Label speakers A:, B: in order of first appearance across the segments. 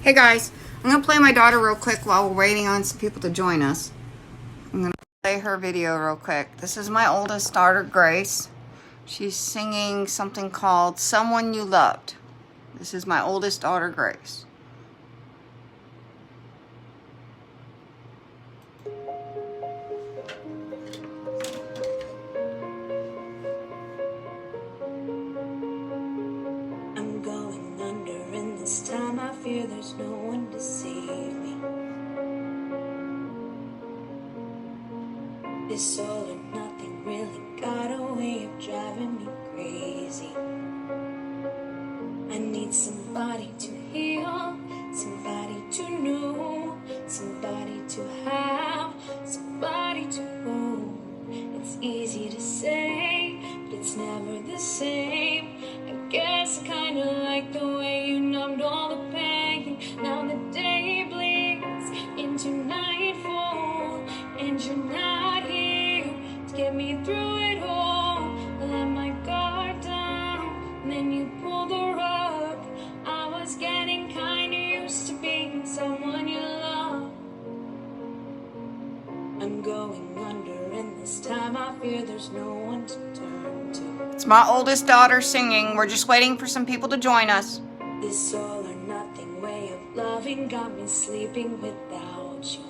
A: Hey guys, I'm going to play my daughter real quick while we're waiting on some people to join us. I'm going to play her video real quick. This is my oldest daughter, Grace. She's singing something called Someone You Loved. This is my oldest daughter, Grace.
B: I'm going under, and this time I fear there's no one to save me. This all or nothing really got a way of driving me crazy. I need somebody to heal, somebody to know, somebody to have, somebody to hold. It's easy to say, but it's never the same. I guess I kinda like the way you numbed all the pain. Now the day bleeds into nightfall, and you're not here to get me through it all. I let my guard down, and then you pull the rug. I was getting kinda used to being someone you love. I'm going under, and this time I fear there's no one to turn to.
A: It's my oldest daughter singing. We're just waiting for some people to join us.
B: This all or nothing way of loving got me sleeping without you.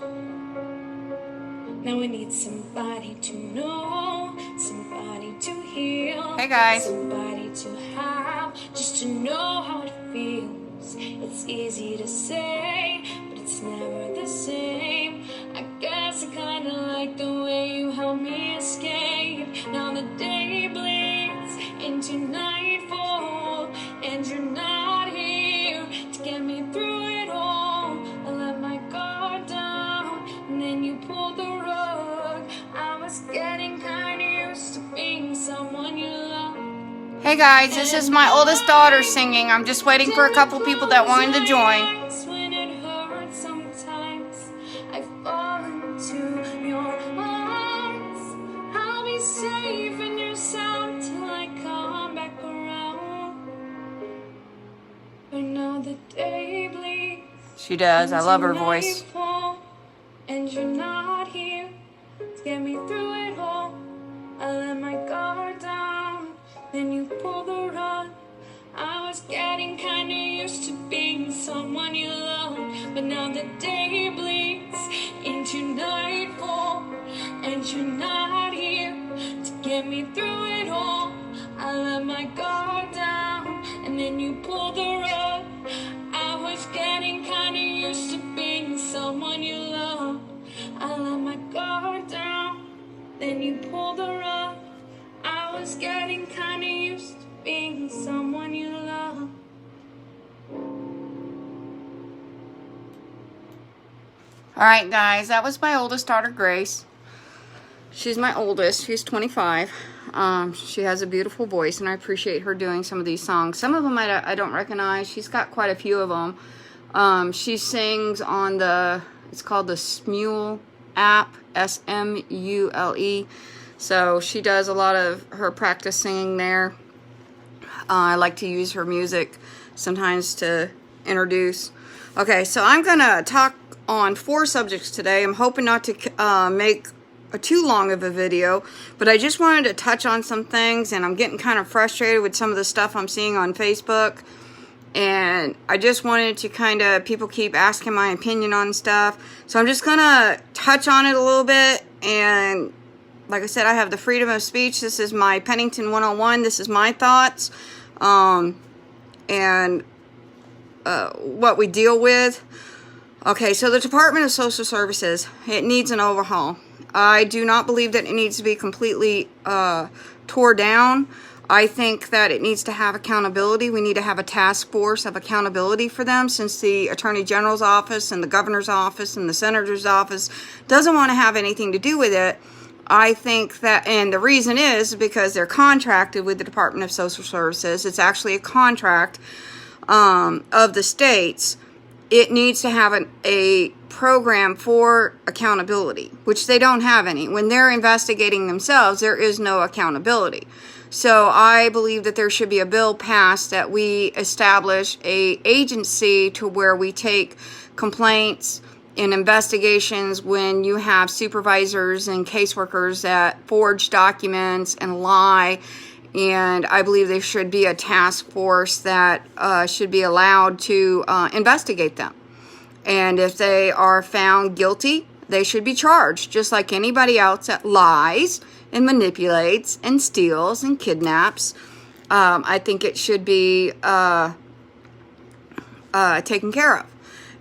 B: Now I need somebody to know, somebody to heal.
A: Hey guys.
B: Somebody to have, just to know how it feels. It's easy to say, but it's never the same. I guess I kinda like the way you help me escape. Now the day bleeds into nightfall, and you're not here to get me through it all. I let my guard down, and then you pulled the rug. I was getting kinda used to being someone you love.
A: Hey guys, this is my oldest daughter singing. I'm just waiting for a couple people that wanted to join.
B: When it hurts sometimes, I fall into your arms. I'll be safe in your sound till I come back around. But now the day bleeds.
A: She does. I love her voice.
B: Nightfall, and you're not here to get me through it all. I let my guard down, then you pull the rug. I was getting kinda used to being someone you love, but now the day bleeds into nightfall, and you're not here to get me through it all. I let my guard down, and then you pull the rug. I was getting kinda used to being someone you love. I let my guard down, then you pull the rug. I was getting kinda used to being someone you love.
A: Alright guys, that was my oldest daughter, Grace. She's my oldest. She's 25. She has a beautiful voice, and I appreciate her doing some of these songs. Some of them I don't recognize. She's got quite a few of them. She sings on it's called the Smule app, S-M-U-L-E. So she does a lot of her practice singing there. I like to use her music sometimes to introduce. Okay, so I'm going to talk on 4 subjects today. I'm hoping not to make too long of a video, but I just wanted to touch on some things, and I'm getting kind of frustrated with some of the stuff I'm seeing on Facebook. And I just wanted to people keep asking my opinion on stuff. So I'm just going to touch on it a little bit. And like I said, I have the freedom of speech. This is my Pennington 101. This is my thoughts. And what we deal with. Okay, so the Department of Social Services, it needs an overhaul. I do not believe that it needs to be completely tore down. I think that it needs to have accountability. We need to have a task force of accountability for them, since the Attorney General's office and the Governor's office and the Senator's office doesn't want to have anything to do with it. I think that, and the reason is because they're contracted with the Department of Social Services. It's actually a contract of the states. it needs to have a program for accountability, which they don't have any. When they're investigating themselves, there is no accountability. So I believe that there should be a bill passed that we establish a agency to where we take complaints and investigations when you have supervisors and caseworkers that forge documents and lie. And I believe there should be a task force that should be allowed to investigate them. And if they are found guilty, they should be charged, just like anybody else that lies and manipulates and steals and kidnaps. I think it should be taken care of.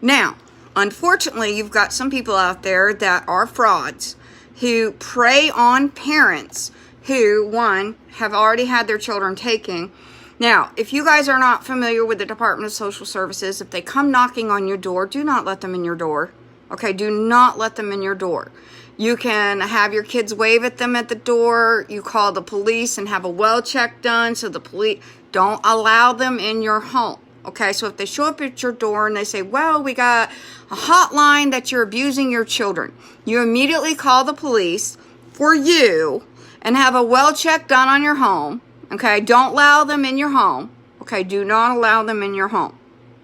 A: Now, unfortunately, you've got some people out there that are frauds who prey on parents who, one, have already had their children taken. Now, if you guys are not familiar with the Department of Social Services, if they come knocking on your door, do not let them in your door. Okay, do not let them in your door. You can have your kids wave at them at the door. You call the police and have a well check done. So the police, don't allow them in your home. Okay, so if they show up at your door and they say, well, we got a hotline that you're abusing your children, you immediately call the police for you and have a well check done on your home. Okay, don't allow them in your home. Okay, do not allow them in your home.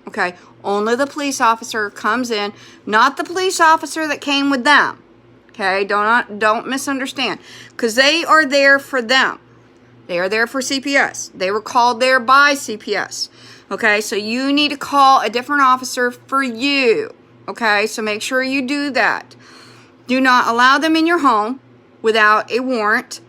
A: Okay, only the police officer comes in, not the police officer that came with them. Okay, don't misunderstand, because they are there for them. They are there for CPS. They were called there by CPS. Okay, so you need to call a different officer for you. Okay, so make sure you do that. Do not allow them in your home without a warrant.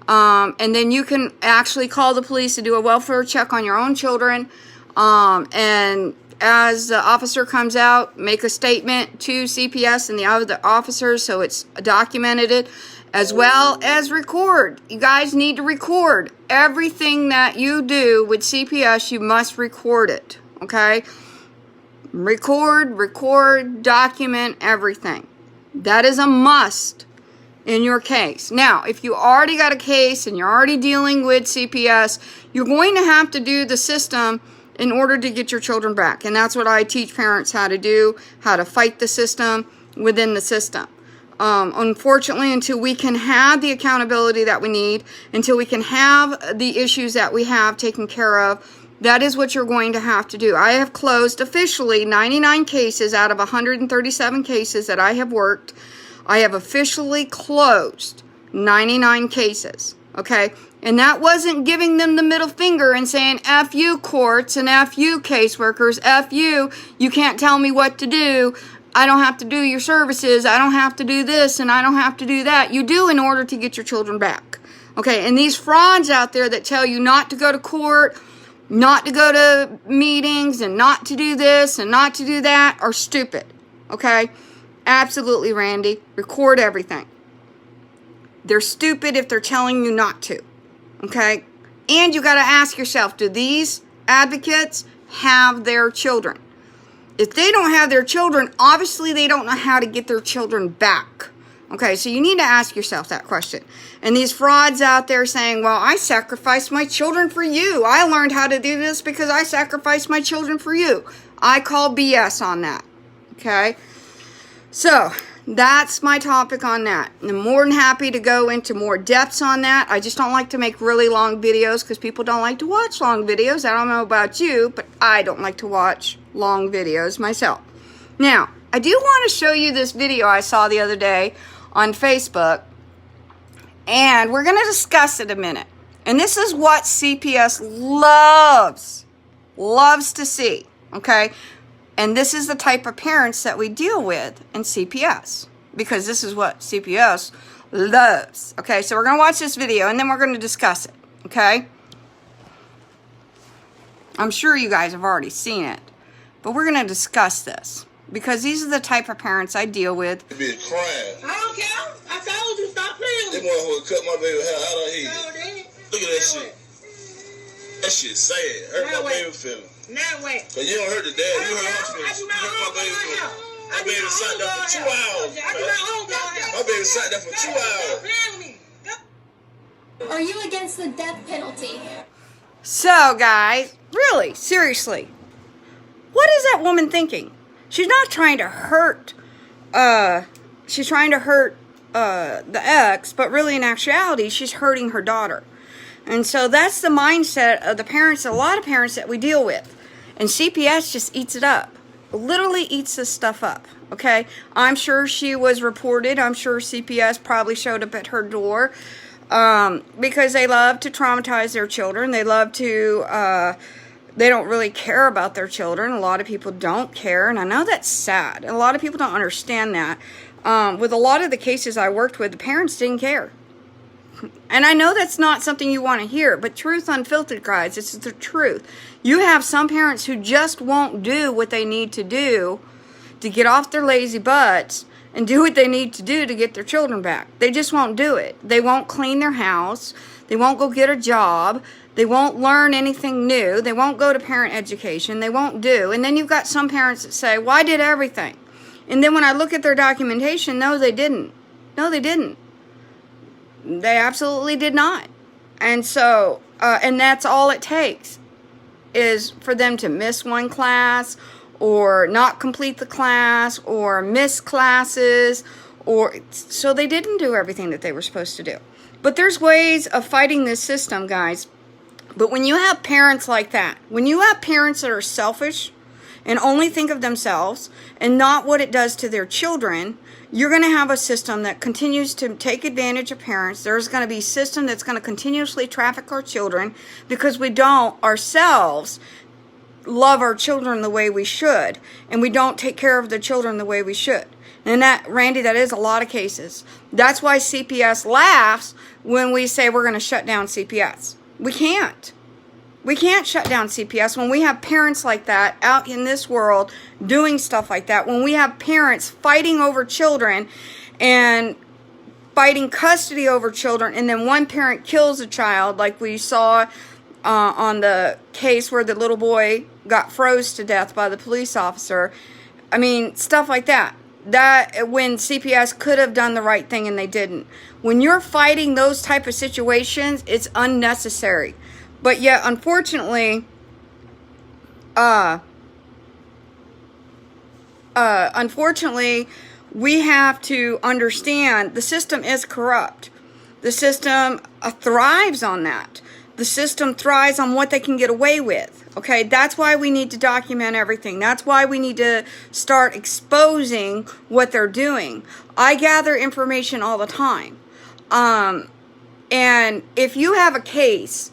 A: And then you can actually call the police to do a welfare check on your own children. And as the officer comes out, make a statement to CPS and the other officers so it's documented, as well as record. You guys need to record everything that you do with CPS. You must record it, okay? Record, document everything. That is a must in your case. Now, if you already got a case and you're already dealing with CPS, you're going to have to do the system in order to get your children back. And that's what I teach parents how to do, how to fight the system within the system. Unfortunately, until we can have the accountability that we need, until we can have the issues that we have taken care of, that is what you're going to have to do. I have closed officially 99 cases out of 137 cases that I have worked. I have officially closed 99 cases, okay? And that wasn't giving them the middle finger and saying, F you courts and F you caseworkers, F you can't tell me what to do. I don't have to do your services. I don't have to do this and I don't have to do that. You do in order to get your children back, okay? And these frauds out there that tell you not to go to court, not to go to meetings, and not to do this and not to do that are stupid, okay? Absolutely, Randy. Record everything. They're stupid if they're telling you not to, okay? And you got to ask yourself, do these advocates have their children? If they don't have their children, obviously they don't know how to get their children back. Okay, so you need to ask yourself that question. And these frauds out there saying, well, I sacrificed my children for you. I learned how to do this because I sacrificed my children for you. I call BS on that. Okay? So, that's my topic on that. I'm more than happy to go into more depths on that. I just don't like to make really long videos because people don't like to watch long videos. I don't know about you, but I don't like to watch long videos myself. Now, I do want to show you this video I saw the other day on Facebook, and we're going to discuss it a minute. And this is what CPS loves to see, okay? And this is the type of parents that we deal with in CPS, because this is what CPS loves. Okay, so we're going to watch this video, and then we're going to discuss it, okay? I'm sure you guys have already seen it, but we're going to discuss this, because these are the type of parents I deal with.
C: It be crying.
D: I don't care. I told you stop playing
C: They
D: with me.
C: want to cut my baby hair out of here.
D: No, they-
C: Look at that shit. That shit sad. Hurt
D: Now
C: my
D: wait.
C: baby feeling.
D: Now wait.
C: Cause you don't hurt the dad, you hurt her
D: I
C: feelings.
D: do
C: You
D: my
C: hurt my
D: own
C: baby
D: girl
C: feelings.
D: hair.
C: My baby sat there for 2 hours.
D: I do my own girl hair.
C: My baby sat there for 2 hours.
D: Stop playing with me.
E: Are you against the death penalty?
A: So, guys, really, seriously, what is that woman thinking? She's not trying to hurt, she's trying to hurt the ex, but really in actuality, she's hurting her daughter. And so that's the mindset of the parents, a lot of parents that we deal with. And CPS just eats it up. Literally eats this stuff up. Okay? I'm sure she was reported. I'm sure CPS probably showed up at her door. Because they love to traumatize their children. They love to, they don't really care about their children. A lot of people don't care. And I know that's sad. A lot of people don't understand that. With a lot of the cases I worked with, the parents didn't care. And I know that's not something you want to hear, but truth unfiltered, guys, it's the truth. You have some parents who just won't do what they need to do to get off their lazy butts and do what they need to do to get their children back. They just won't do it. They won't clean their house. They won't go get a job. They won't learn anything new. They won't go to parent education. They won't do. And then you've got some parents that say, well, I did everything. And then when I look at their documentation, no, they didn't. No, they didn't. They absolutely did not. And so, and that's all it takes is for them to miss one class or not complete the class or miss classes, or so they didn't do everything that they were supposed to do. But there's ways of fighting this system, guys. But when you have parents like that, when you have parents that are selfish and only think of themselves and not what it does to their children, you're going to have a system that continues to take advantage of parents. There's going to be a system that's going to continuously traffic our children because we don't ourselves love our children the way we should, and we don't take care of the children the way we should. And that, Randy, that is a lot of cases. That's why CPS laughs when we say we're going to shut down CPS. We can't. We can't shut down CPS when we have parents like that out in this world doing stuff like that. When we have parents fighting over children and fighting custody over children, and then one parent kills a child, like we saw on the case where the little boy got froze to death by the police officer. I mean, stuff like that. That when CPS could have done the right thing and they didn't. When you're fighting those type of situations, it's unnecessary. But yet, unfortunately, we have to understand the system is corrupt. The system thrives on that. The system thrives on what they can get away with. Okay, that's why we need to document everything. That's why we need to start exposing what they're doing. I gather information all the time. And if you have a case,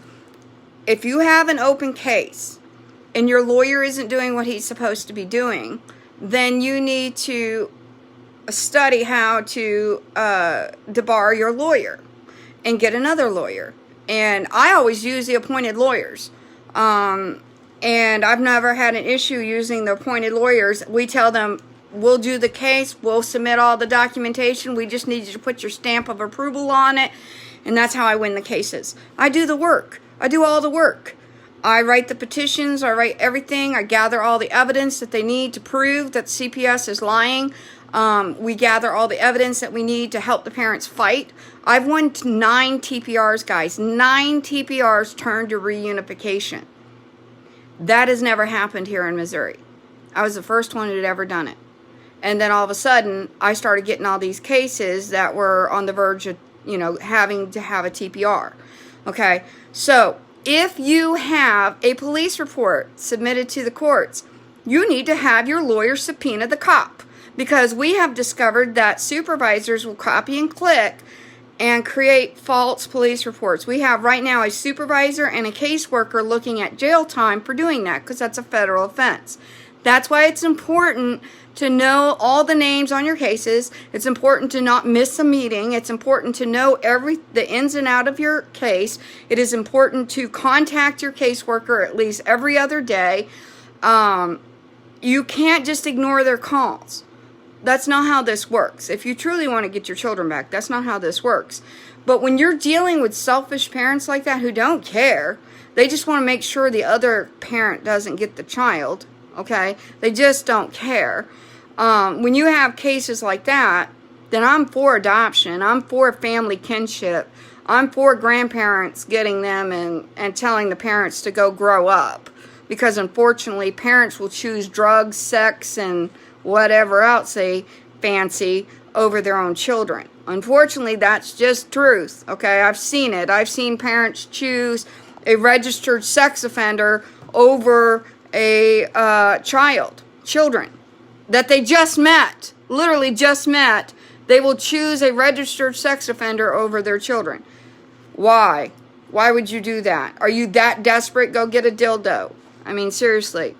A: if you have an open case and your lawyer isn't doing what he's supposed to be doing, then you need to study how to debar your lawyer and get another lawyer. And I always use the appointed lawyers. And I've never had an issue using the appointed lawyers. We tell them, we'll do the case, we'll submit all the documentation, we just need you to put your stamp of approval on it. And that's how I win the cases. I do the work. I do all the work. I write the petitions, I write everything, I gather all the evidence that they need to prove that CPS is lying. We gather all the evidence that we need to help the parents fight. I've won 9 TPRs, guys. 9 TPRs turned to reunification. That has never happened here in Missouri. I was the first one that had ever done it. And then all of a sudden, I started getting all these cases that were on the verge of, having to have a TPR. Okay, so if you have a police report submitted to the courts, you need to have your lawyer subpoena the cop, because we have discovered that supervisors will copy and click and create false police reports. We have right now a supervisor and a caseworker looking at jail time for doing that, because that's a federal offense. That's why it's important to know all the names on your cases. It's important to not miss a meeting. It's important to know the ins and out of your case. It is important to contact your caseworker at least every other day. You can't just ignore their calls. That's not how this works. If you truly want to get your children back, that's not how this works. But when you're dealing with selfish parents like that who don't care, they just want to make sure the other parent doesn't get the child, okay? They just don't care. When you have cases like that, then I'm for adoption. I'm for family kinship. I'm for grandparents getting them and telling the parents to go grow up. because unfortunately parents will choose drugs, sex, and whatever else they fancy over their own children. Unfortunately, that's just truth. Okay, I've seen it. I've seen parents choose a registered sex offender over a children that they just met, literally just met. They will choose a registered sex offender over their children. Why? Why would you do that? Are you that desperate? Go get a dildo. I mean, seriously.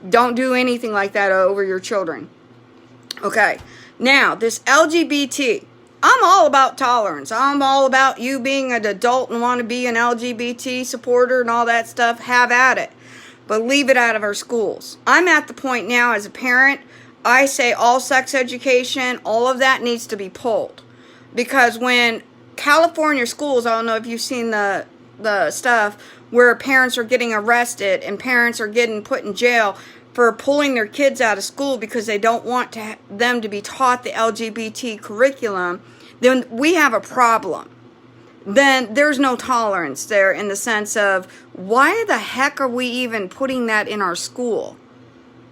A: Don't do anything like that over your children. Okay. Now, this LGBT. I'm all about tolerance. I'm all about you being an adult and want to be an LGBT supporter and all that stuff. Have at it. But leave it out of our schools. I'm at the point now as a parent, I say all sex education, all of that needs to be pulled. Because when California schools, I don't know if you've seen the stuff where parents are getting arrested and parents are getting put in jail for pulling their kids out of school because they don't want them to be taught the LGBT curriculum, then we have a problem. Then there's no tolerance there in the sense of, why the heck are we even putting that in our school?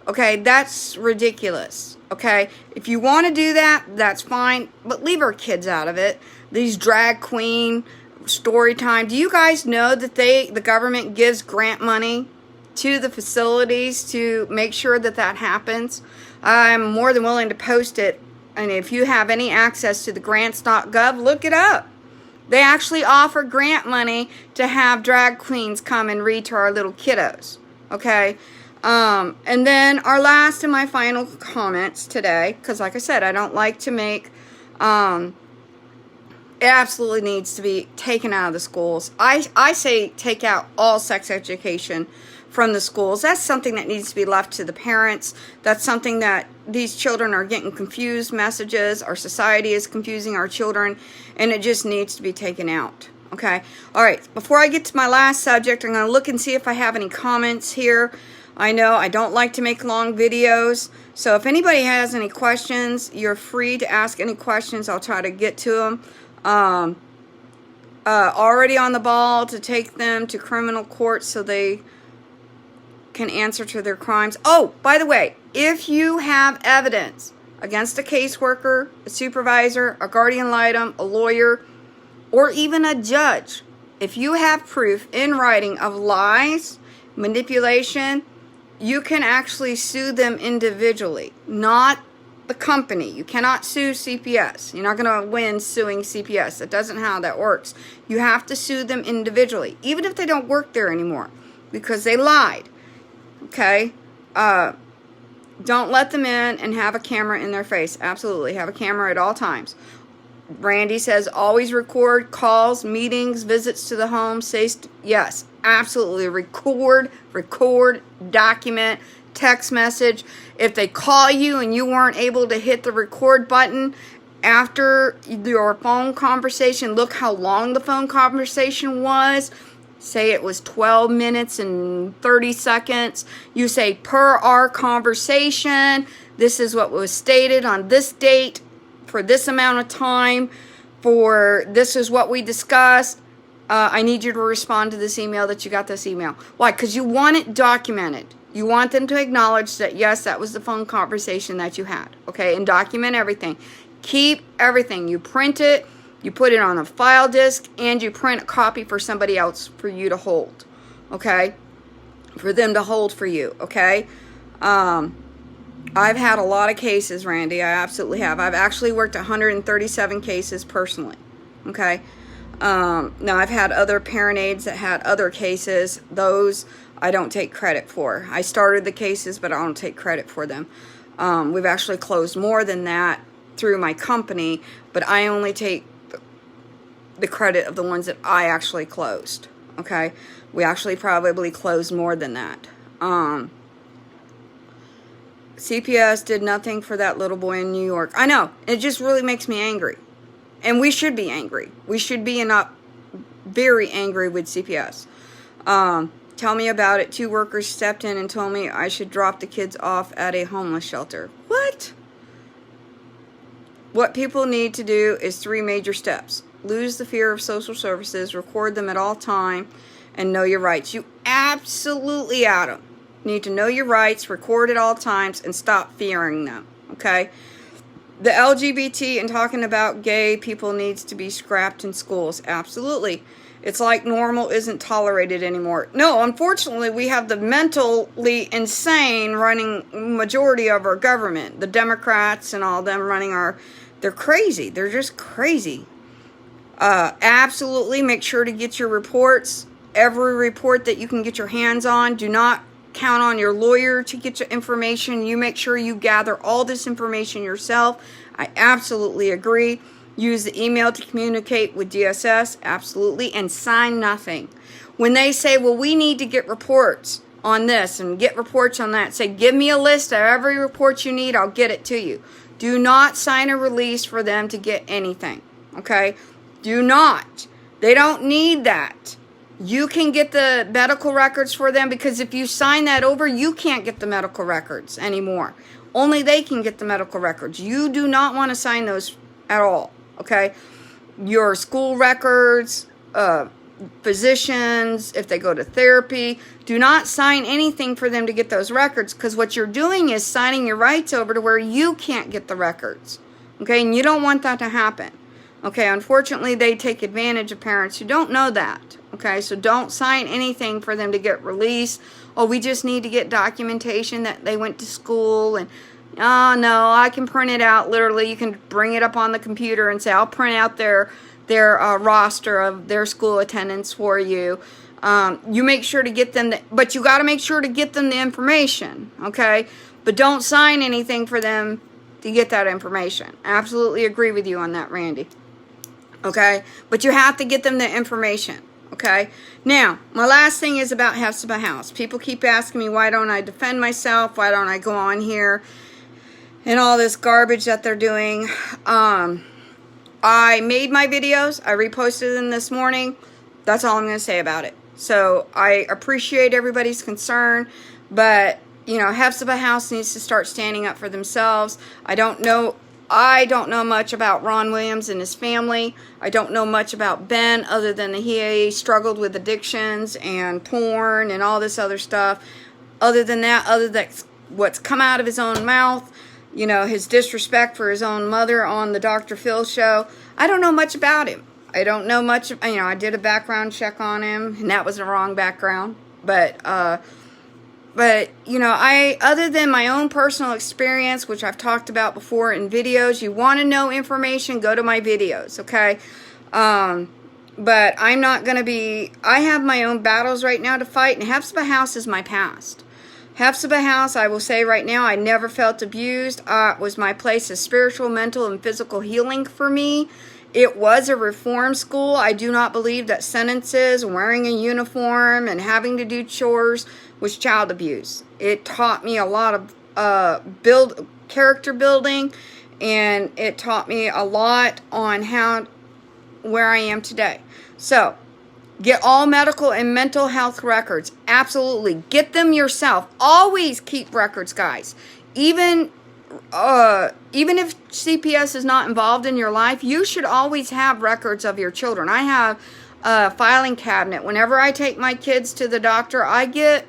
A: Okay, that's ridiculous. Okay, if you want to do that, that's fine, but leave our kids out of it. These drag queen story time. Do you guys know that the government gives grant money to the facilities to make sure that that happens? I'm more than willing to post it, and if you have any access to the grants.gov, look it up. They actually offer grant money to have drag queens come and read to our little kiddos. Okay. And then our last and my final comments today, because like I said, I don't like to make, it absolutely needs to be taken out of the schools. I say take out all sex education from the schools. That's something that needs to be left to the parents. That's something that these children are getting confused messages. Our society is confusing our children, and it just needs to be taken out. Okay. All right. Before I get to my last subject, I'm going to look and see if I have any comments here. I know I don't like to make long videos, so if anybody has any questions, you're free to ask any questions. I'll try to get to them. Already on the ball to take them to criminal court so they can answer to their crimes. Oh, by the way, if you have evidence against a caseworker, a supervisor, a guardian ad litem, a lawyer, or even a judge, if you have proof in writing of lies, manipulation, you can actually sue them individually, not the company. You cannot sue CPS. You're not going to win suing CPS. That doesn't how that works. You have to sue them individually, even if they don't work there anymore, because they lied. Okay? Don't let them in and have a camera in their face. Absolutely. Have a camera at all times. Randy says always record calls, meetings, visits to the home. Yes, absolutely. Record, document, text message. If they call you and you weren't able to hit the record button after your phone conversation, look how long the phone conversation was. Say it was 12 minutes and 30 seconds. You say, per our conversation, this is what was stated on this date for this amount of time, for this is what we discussed. I need you to respond to this email that you got this email. Why? Because you want it documented. You want them to acknowledge that, yes, that was the phone conversation that you had. Okay? And document everything. Keep everything. You print it. You put it on a file disk. And you print a copy for somebody else for you to hold. Okay? For them to hold for you. Okay? I've had a lot of cases, Randy. I absolutely have. I've actually worked 137 cases personally. Okay? Now, I've had other parent aides that had other cases. Those I don't take credit for. I started the cases, but I don't take credit for them. We've actually closed more than that through my company, but I only take the credit of the ones that I actually closed. Okay? We actually probably closed more than that. CPS did nothing for that little boy in New York. I know. It just really makes me angry. And we should be angry. We should be not very angry with CPS. Tell me about it. 2 workers stepped in and told me I should drop the kids off at a homeless shelter. What? What people need to do is 3 major steps. Lose the fear of social services. Record them at all time. and know your rights. You absolutely, Adam, need to know your rights, record at all times, and stop fearing them, okay? The LGBT and talking about gay people needs to be scrapped in schools. Absolutely. It's like normal isn't tolerated anymore. No, unfortunately, we have the mentally insane running majority of our government. The Democrats and all them running they're crazy. They're just crazy. Absolutely, make sure to get your reports. Every report that you can get your hands on. Do not count on your lawyer to get your information. You make sure you gather all this information yourself. I absolutely agree. Use the email to communicate with DSS, absolutely, and sign nothing. When they say, well, we need to get reports on this and get reports on that, say, give me a list of every report you need, I'll get it to you. Do not sign a release for them to get anything, okay? Do not. They don't need that. You can get the medical records for them, because if you sign that over, you can't get the medical records anymore. Only they can get the medical records. You do not want to sign those at all. Okay, your school records, physicians, if they go to therapy, do not sign anything for them to get those records, because what you're doing is signing your rights over to where you can't get the records. Okay, and you don't want that to happen. Okay, unfortunately, they take advantage of parents who don't know that. Okay, so don't sign anything for them to get released. Oh, we just need to get documentation that they went to school, and oh no, I can print it out. Literally, you can bring it up on the computer and say, I'll print out their roster of their school attendance for you. You make sure to get them, but you got to make sure to get them the information, okay? But don't sign anything for them to get that information. I absolutely agree with you on that, Randy. Okay? But you have to get them the information, okay? Now, my last thing is about Hephzibah House. People keep asking me, why don't I defend myself? Why don't I go on here? And all this garbage that they're doing. I made my videos. I reposted them this morning. That's all I'm going to say about it. So I appreciate everybody's concern, but you know, Hephzibah House needs to start standing up for themselves. I don't know much about Ron Williams and his family. I don't know much about Ben, other than that he struggled with addictions and porn and all this other stuff. Other than what's come out of his own mouth, you know, his disrespect for his own mother on the Dr. Phil show. I don't know much about him. I don't know much. You know, I did a background check on him, and that was the wrong background. But you know, other than my own personal experience, which I've talked about before in videos, you want to know information, go to my videos, okay? But I'm not going to be, I have my own battles right now to fight, and Hephzibah House is my past. Hephzibah House, I will say right now, I never felt abused. It was my place of spiritual, mental, and physical healing for me. It was a reform school. I do not believe that sentences, wearing a uniform, and having to do chores was child abuse. It taught me a lot of character building, and it taught me a lot on where I am today. So, get all medical and mental health records. Absolutely. Get them yourself. Always keep records, guys. Even if CPS is not involved in your life, you should always have records of your children. I have a filing cabinet. Whenever I take my kids to the doctor, I get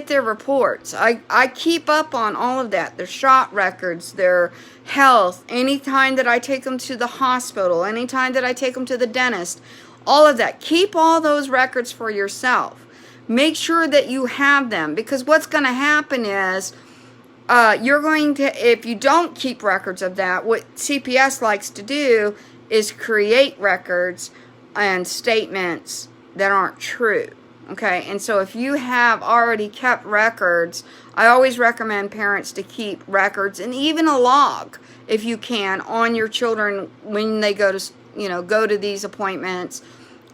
A: their reports. I keep up on all of that. Their shot records, their health, anytime that I take them to the hospital, anytime that I take them to the dentist, all of that. Keep all those records for yourself. Make sure that you have them, because what's going to happen is if you don't keep records of that, what CPS likes to do is create records and statements that aren't true. Okay, and so if you have already kept records, I always recommend parents to keep records, and even a log, if you can, on your children when they go to these appointments,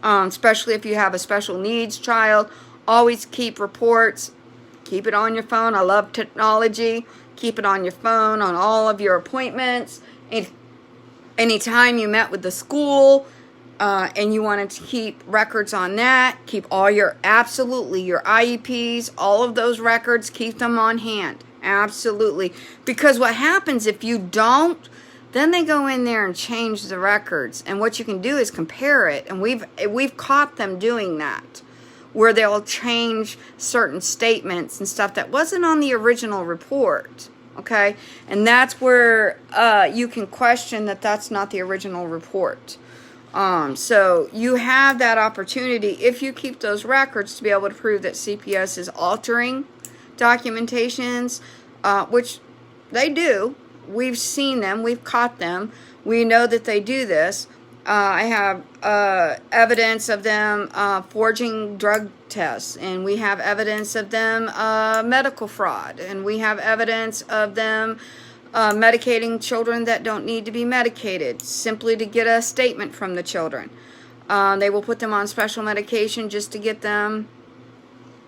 A: especially if you have a special needs child. Always keep reports. Keep it on your phone. I love technology. Keep it on your phone on all of your appointments. Anytime you met with the school and you wanted to keep records on that, keep all your IEPs, all of those records, keep them on hand. Absolutely. Because what happens if you don't, then they go in there and change the records. And what you can do is compare it. And we've caught them doing that. where they'll change certain statements and stuff that wasn't on the original report. Okay, and that's where you can question that that's not the original report. So you have that opportunity, if you keep those records, to be able to prove that CPS is altering documentations, which they do. We've seen them. We've caught them. We know that they do this. I have evidence of them forging drug tests, and we have evidence of them medical fraud, and we have evidence of them medicating children that don't need to be medicated simply to get a statement from the children. They will put them on special medication just to get them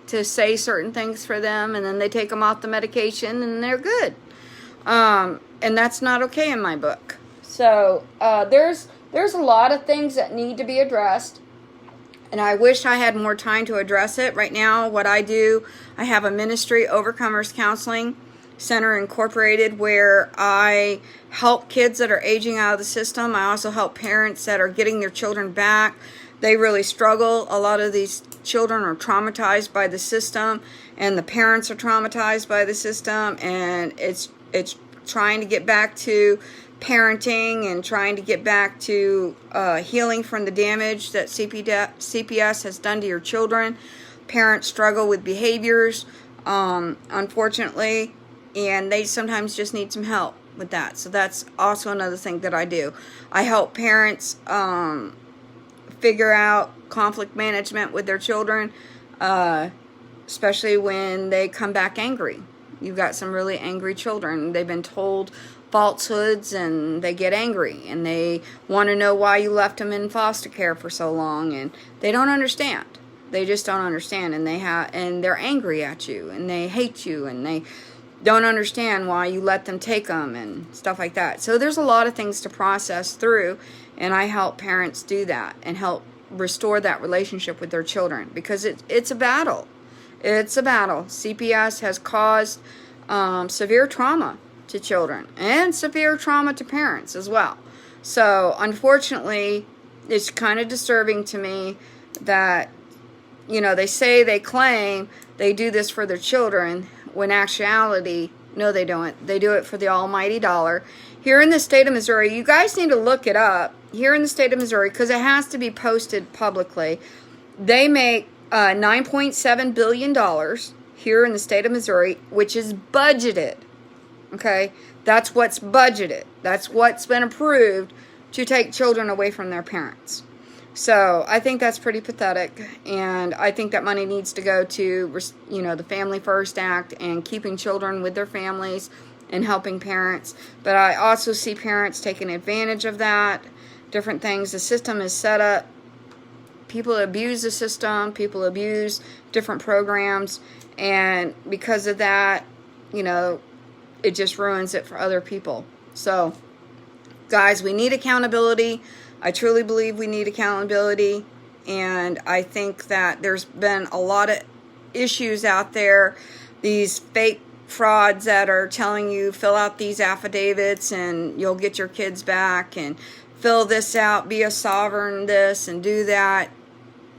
A: to say certain things for them, and then they take them off the medication and they're good. And that's not okay in my book. So there's a lot of things that need to be addressed, and I wish I had more time to address it. Right now, what I do, I have a ministry, Overcomers Counseling Center Incorporated, where I help kids that are aging out of the system. I also help parents that are getting their children back. They really struggle. A lot of these children are traumatized by the system, and the parents are traumatized by the system, and it's trying to get back to parenting and trying to get back to healing from the damage that CPS has done to your children. Parents struggle with behaviors, unfortunately, and they sometimes just need some help with that. So that's also another thing that I do. I help parents figure out conflict management with their children, especially when they come back angry. You've got some really angry children. They've been told falsehoods and they get angry, and they want to know why you left them in foster care for so long, and they don't understand. They just don't understand, and they're angry at you, and they hate you, and they don't understand why you let them take them and stuff like that. So there's a lot of things to process through, and I help parents do that and help restore that relationship with their children, because it's a battle. It's a battle. CPS has caused severe trauma to children and severe trauma to parents as well. So unfortunately, it's kind of disturbing to me that, they claim they do this for their children, when actuality, no, they don't. They do it for the almighty dollar. Here in the state of Missouri, you guys need to look it up. Here in the state of Missouri, because it has to be posted publicly, they make $9.7 billion here in the state of Missouri, which is budgeted. Okay? That's what's budgeted. That's what's been approved to take children away from their parents. So I think that's pretty pathetic, and I think that money needs to go to, the Family First Act and keeping children with their families and helping parents. But I also see parents taking advantage of that, different things. The system is set up. People abuse the system. People abuse different programs, and because of that, it just ruins it for other people. So, guys, we need accountability. I truly believe we need accountability, and I think that there's been a lot of issues out there, these fake frauds that are telling you fill out these affidavits and you'll get your kids back, and fill this out, be a sovereign this and do that.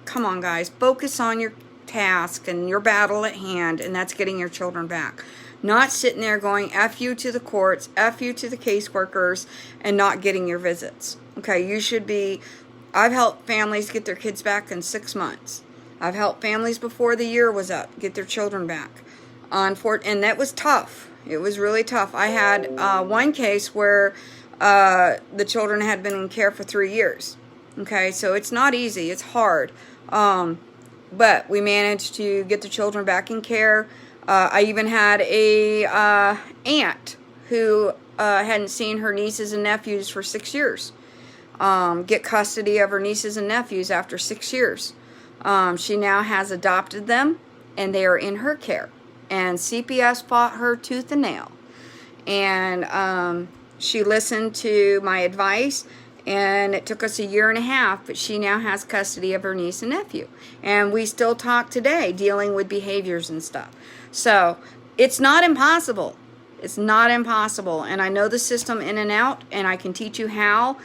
A: Come on, guys, focus on your task and your battle at hand, and that's getting your children back. Not sitting there going F you to the courts, F you to the caseworkers, and not getting your visits. Okay, you should be. I've helped families get their kids back in 6 months. I've helped families before the year was up get their children back. And that was tough. It was really tough. I had one case where the children had been in care for 3 years. Okay, so it's not easy. It's hard. But we managed to get the children back in care. I even had a aunt who hadn't seen her nieces and nephews for 6 years. Get custody of her nieces and nephews after 6 years. She now has adopted them, and they are in her care. And CPS fought her tooth and nail. And she listened to my advice, and it took us 1.5 years, but she now has custody of her niece and nephew. And we still talk today, dealing with behaviors and stuff. So it's not impossible. It's not impossible. And I know the system in and out, and I can teach you how.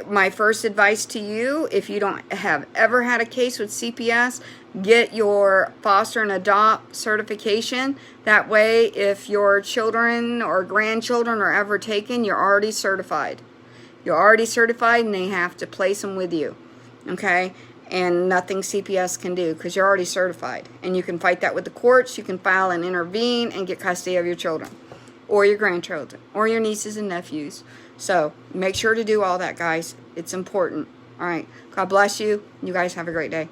A: My first advice to you, if you don't have ever had a case with CPS, get your foster and adopt certification. That way, if your children or grandchildren are ever taken, you're already certified. You're already certified, and they have to place them with you. Okay? And nothing CPS can do because you're already certified. And you can fight that with the courts. You can file and intervene and get custody of your children or your grandchildren or your nieces and nephews. So make sure to do all that, guys. It's important. All right. God bless you. You guys have a great day.